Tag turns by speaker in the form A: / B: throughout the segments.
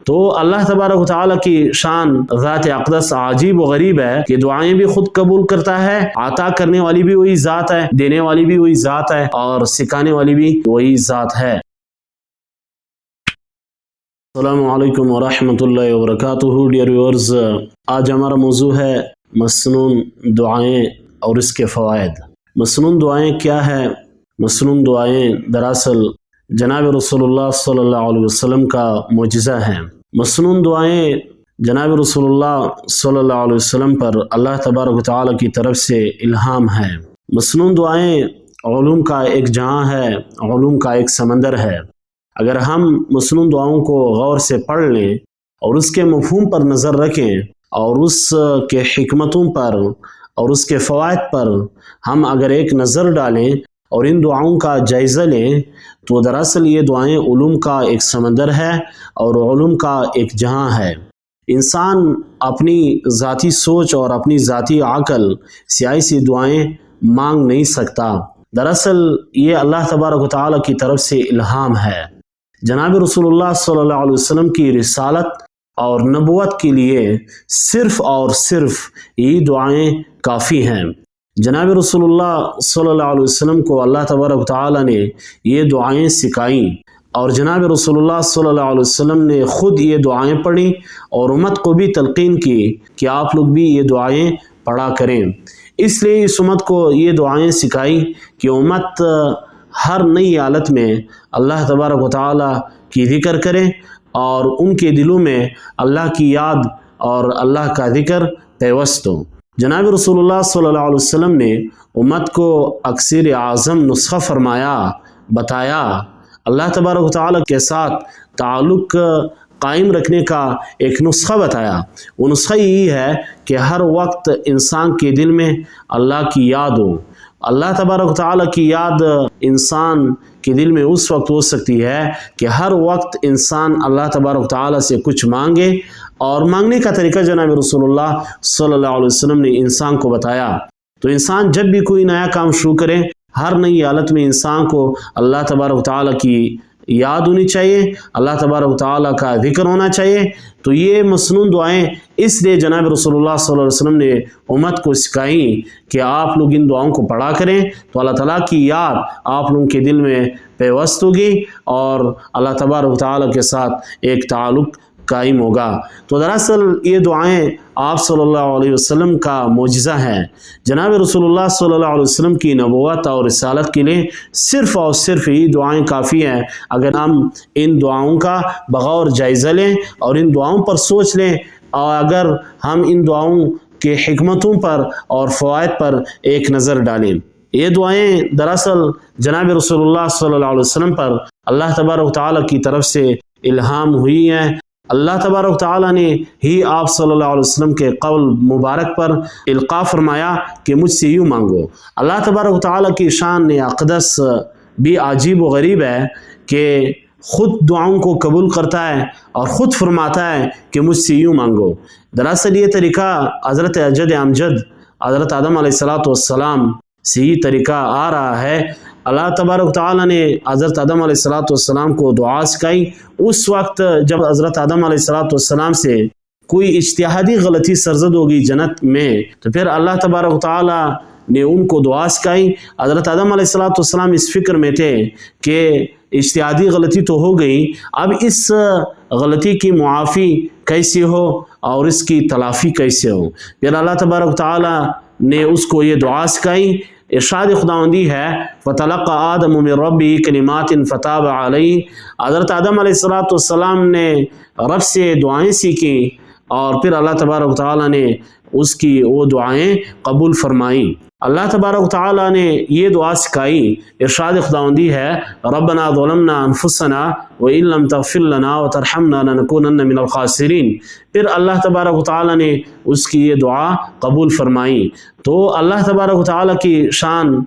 A: تو اللہ تبارک و تعالیٰ کی شان ذات اقدس عجیب و غریب ہے کہ دعائیں بھی خود قبول کرتا ہے، عطا کرنے والی بھی وہی ذات ہے، دینے والی بھی وہی ذات ہے، اور سکھانے والی بھی وہی ذات ہے۔ السلام علیکم ورحمۃ اللہ وبرکاتہ۔ ڈیئر ویورز، آج ہمارا موضوع ہے مسنون دعائیں اور اس کے فوائد۔ مسنون دعائیں کیا ہے؟ مسنون دعائیں دراصل جناب رسول اللہ صلی اللہ علیہ وسلم کا معجزہ ہے۔ مسنون دعائیں جناب رسول اللہ صلی اللہ علیہ وسلم پر اللہ تبارک و تعالیٰ کی طرف سے الہام ہے۔ مسنون دعائیں علوم کا ایک جہاں ہے، علوم کا ایک سمندر ہے۔ اگر ہم مسنون دعاؤں کو غور سے پڑھ لیں اور اس کے مفہوم پر نظر رکھیں اور اس کے حکمتوں پر اور اس کے فوائد پر ہم اگر ایک نظر ڈالیں اور ان دعاؤں کا جائزہ لیں تو دراصل یہ دعائیں علوم کا ایک سمندر ہے اور علوم کا ایک جہاں ہے۔ انسان اپنی ذاتی سوچ اور اپنی ذاتی عقل سے ایسی دعائیں مانگ نہیں سکتا۔ دراصل یہ اللہ تبارک و تعالیٰ کی طرف سے الہام ہے۔ جناب رسول اللہ صلی اللہ علیہ وسلم کی رسالت اور نبوت کے لیے صرف اور صرف یہ دعائیں کافی ہیں۔ جناب رسول اللہ صلی اللہ علیہ وسلم کو اللہ تبارک و تعالیٰ نے یہ دعائیں سکھائیں اور جناب رسول اللہ صلی اللہ علیہ وسلم نے خود یہ دعائیں پڑھی اور امت کو بھی تلقین کی کہ آپ لوگ بھی یہ دعائیں پڑھا کریں۔ اس لیے اس امت کو یہ دعائیں سکھائی کہ امت ہر نئی حالت میں اللہ تبارک و تعالیٰ کی ذکر کرے اور ان کے دلوں میں اللہ کی یاد اور اللہ کا ذکر پیوست ہو۔ جناب رسول اللہ صلی اللہ علیہ وسلم نے امت کو اکثر اعظم نسخہ فرمایا، بتایا، اللہ تبارک و تعالیٰ کے ساتھ تعلق قائم رکھنے کا ایک نسخہ بتایا۔ وہ نسخہ یہی ہے کہ ہر وقت انسان کے دل میں اللہ کی یاد ہو۔ اللہ تبارک و تعالیٰ کی یاد انسان کے دل میں اس وقت ہو سکتی ہے کہ ہر وقت انسان اللہ تبارک و تعالیٰ سے کچھ مانگے، اور مانگنے کا طریقہ جناب رسول اللہ صلی اللہ علیہ وسلم نے انسان کو بتایا۔ تو انسان جب بھی کوئی نیا کام شروع کرے، ہر نئی حالت میں انسان کو اللہ تبارک و تعالیٰ کی یاد ہونی چاہیے، اللہ تبارک و تعالیٰ کا ذکر ہونا چاہیے۔ تو یہ مسنون دعائیں اس لیے جناب رسول اللہ صلی اللہ علیہ وسلم نے امت کو سکھائیں کہ آپ لوگ ان دعاؤں کو پڑھا کریں تو اللہ تعالیٰ کی یاد آپ لوگوں کے دل میں پیوست ہوگی اور اللہ تبارک و تعالیٰ کے ساتھ ایک تعلق قائم ہوگا۔ تو دراصل یہ دعائیں آپ صلی اللہ علیہ وسلم کا معجزہ ہے۔ جناب رسول اللہ صلی اللہ علیہ وسلم کی نبوت اور رسالت کے لیے صرف اور صرف یہ دعائیں کافی ہیں۔ اگر ہم ان دعاؤں کا بغور جائزہ لیں اور ان دعاؤں پر سوچ لیں اور اگر ہم ان دعاؤں کے حکمتوں پر اور فوائد پر ایک نظر ڈالیں، یہ دعائیں دراصل جناب رسول اللہ صلی اللہ علیہ وسلم پر اللہ تبارک و تعالیٰ کی طرف سے الہام ہوئی ہیں۔ اللہ تبارک و تعالیٰ نے ہی آپ صلی اللہ علیہ وسلم کے قول مبارک پر القاء فرمایا کہ مجھ سے یوں مانگو۔ اللہ تبارک و تعالیٰ کی شان اقدس بھی عجیب و غریب ہے کہ خود دعاؤں کو قبول کرتا ہے اور خود فرماتا ہے کہ مجھ سے یوں مانگو۔ دراصل یہ طریقہ حضرت اجد امجد حضرت آدم علیہ السلام سے یہ طریقہ آ رہا ہے۔ اللہ تبارک و تعالیٰ نے حضرت آدم علیہ السلام کو دعا سکھائی۔ اس وقت جب حضرت آدم علیہ السلام سے کوئی اجتہادی غلطی سرزد ہوگی جنت میں، تو پھر اللہ تبارک و تعالیٰ نے ان کو دعا سکھائی۔ حضرت آدم علیہ السلام اس فکر میں تھے کہ اجتہادی غلطی تو ہو گئی، اب اس غلطی کی معافی کیسے ہو اور اس کی تلافی کیسے ہو۔ پھر اللہ تبارک و تعالیٰ نے اس کو یہ دعا سکھائی۔ ارشاد خداوندی ہے فَتَلَقَّى آدَمُ مِن رَّبِّهِ كَلِمَاتٍ فَتَابَ عَلَيْهِ۔ حضرت آدم علیہ السلام نے رب سے دعائیں سیکھی اور پھر اللہ تبارک و تعالیٰ نے اس کی وہ دعائیں قبول فرمائیں۔ اللہ تبارک و تعالیٰ نے یہ دعا سکھائی۔ ارشاد خداوندی ہے ربنا ظلمنا انفسنا وَإِن لَّمْ تَغْفِرْ لَنَا وَتَرْحَمْنَا لَنَكُونَنَّ مِنَ الْخَاسِرِينَ۔ پھر اللہ تبارک و تعالیٰ نے اس کی یہ دعا قبول فرمائی۔ تو اللہ تبارک و تعالیٰ کی شان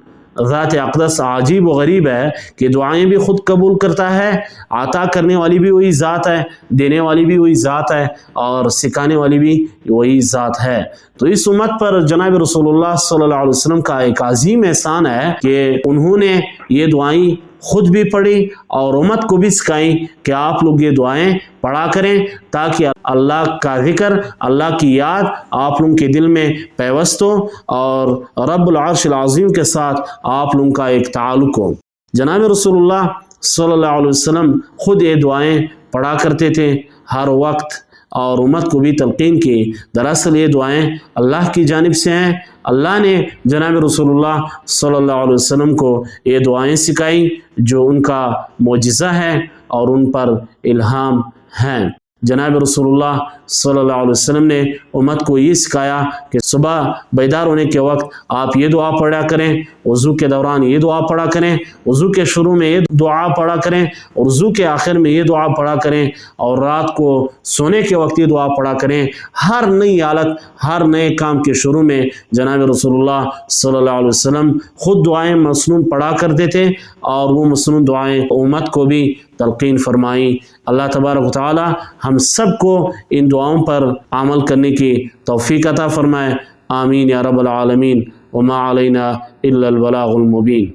A: ذات اقدس عجیب و غریب ہے کہ دعائیں بھی خود قبول کرتا ہے، عطا کرنے والی بھی وہی ذات ہے، دینے والی بھی وہی ذات ہے، اور سکھانے والی بھی وہی ذات ہے۔ تو اس امت پر جناب رسول اللہ صلی اللہ علیہ وسلم کا ایک عظیم احسان ہے کہ انہوں نے یہ دعائیں خود بھی پڑھی اور امت کو بھی سکھائیں کہ آپ لوگ یہ دعائیں پڑھا کریں تاکہ اللہ کا ذکر، اللہ کی یاد آپ لوگوں کے دل میں پیوست ہو اور رب العرش العظیم کے ساتھ آپ لوگوں کا ایک تعلق ہو۔ جناب رسول اللہ صلی اللہ علیہ وسلم خود یہ دعائیں پڑھا کرتے تھے ہر وقت اور امت کو بھی تلقین کی۔ دراصل یہ دعائیں اللہ کی جانب سے ہیں، اللہ نے جناب رسول اللہ صلی اللہ علیہ وسلم کو یہ دعائیں سکھائیں جو ان کا معجزہ ہے اور ان پر الہام ہیں۔ جناب رسول اللہ صلی اللہ علیہ وسلم نے امت کو یہ سکھایا کہ صبح بیدار ہونے کے وقت آپ یہ دعا پڑھا کریں، وضو کے دوران یہ دعا پڑھا کریں، وضو کے شروع میں یہ دعا پڑھا کریں، اور وضو کے آخر میں یہ دعا پڑھا کریں، اور رات کو سونے کے وقت یہ دعا پڑھا کریں۔ ہر نئی حالت، ہر نئے کام کے شروع میں جناب رسول اللہ صلی اللہ علیہ وسلم خود دعائیں مسنون پڑھا کرتے تھے اور وہ مسنون دعائیں امت کو بھی تلقین فرمائیں۔ اللہ تبارک و تعالی ہم سب کو ان دعاؤں پر عمل کرنے کی توفیق عطا فرمائے۔ آمین یا رب العالمین۔ وما علینا الا البلاغ المبین۔